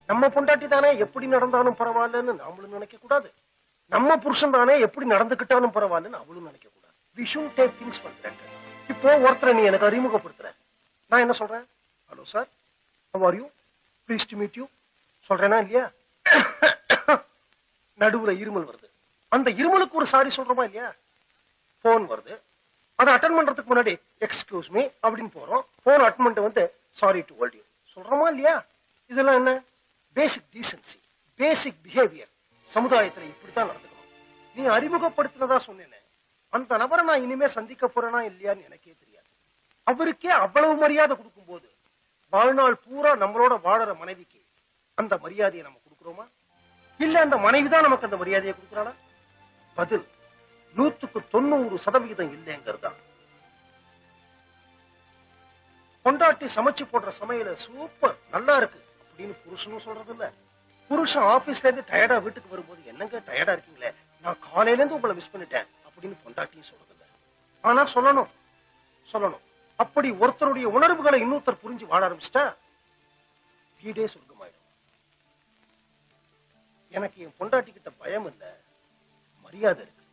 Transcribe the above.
நம்ம பொண்டாட்டி தானே எப்படி நடந்தாலும் பரவாயில்லன்னு நாமளும் நினைக்க கூடாது, நம்ம புருஷன் தானே எப்படி நடந்துகிட்டாலும் பரவாயில்லன்னு அவளும் நினைக்க கூடாது. We should take things for granted. இப்போ ஒருத்தரை நீ எனக்கு அறிமுகப்படுத்துற, நான் என்ன சொல்றேன்? Hello sir, how are you? Pleased to meet you சொல்றேனா இல்லையா? நடுவுல இருமல் வருது, அந்த இருமலுக்கு ஒரு சாரி சொல்றோமா இல்லையா? போன் வருது, அதை அட்டன் பண்றதுக்கு முன்னாடி எக்ஸ்கியூஸ் மீ அப்படின்னு போறோம், போன் அட்டன் பண்ணிட்டு வந்து சாரி டு ஹோல்ட் யூ சொல்றோமா இல்லையா? இதெல்லாம் என்ன? பேசிக் டீசன்சி, பேசிக் பிஹேவியர். சமுதாயத்துல இப்படித்தான் நடந்துக்கணும். நீ அறிமுகப்படுத்தினதா சொன்னேன்னு அந்த நபரை நான் இனிமே சந்திக்க போறேனா இல்லையான்னு எனக்கே தெரியாது. அவருக்கே அவ்வளவு மரியாதை கொடுக்கும் போது வாழ்நாள் பூரா நம்மளோட வாழற மனைவிக்கு அந்த மரியாதையை நம்ம கொடுக்கிறோமா? இல்ல அந்த மனைவிதான் நமக்கு அந்த மரியாதையை கொடுக்கிறாளா? பதில் 100% இல்லைங்கிறதா. பொண்டாட்டி சமைச்சு போடுற சமையல சூப்பர் நல்லா இருக்கு அப்படின்னு புருஷனும் சொல்றது இல்ல. புருஷன் ஆபீஸ்ல இருந்து டயர்டா வீட்டுக்கு வரும்போது என்னங்க டயர்டா இருக்கீங்களே, நான் காலையில இருந்து உங்களை மிஸ் பண்ணிட்டேன் அப்படின்னு பொண்டாட்டியும் சொல்றது இல்ல. ஆனா சொல்லணும். அப்படி ஒருத்தருடைய உணர்வுகளை இன்னொருத்தர் புரிஞ்சு வாழ ஆரம்பிச்சிட்டா வீடே சொர்க்கமாயிடும். எனக்கு என் பொண்டாட்டி கிட்ட பயம் இல்ல, மரியாதை இருக்கு.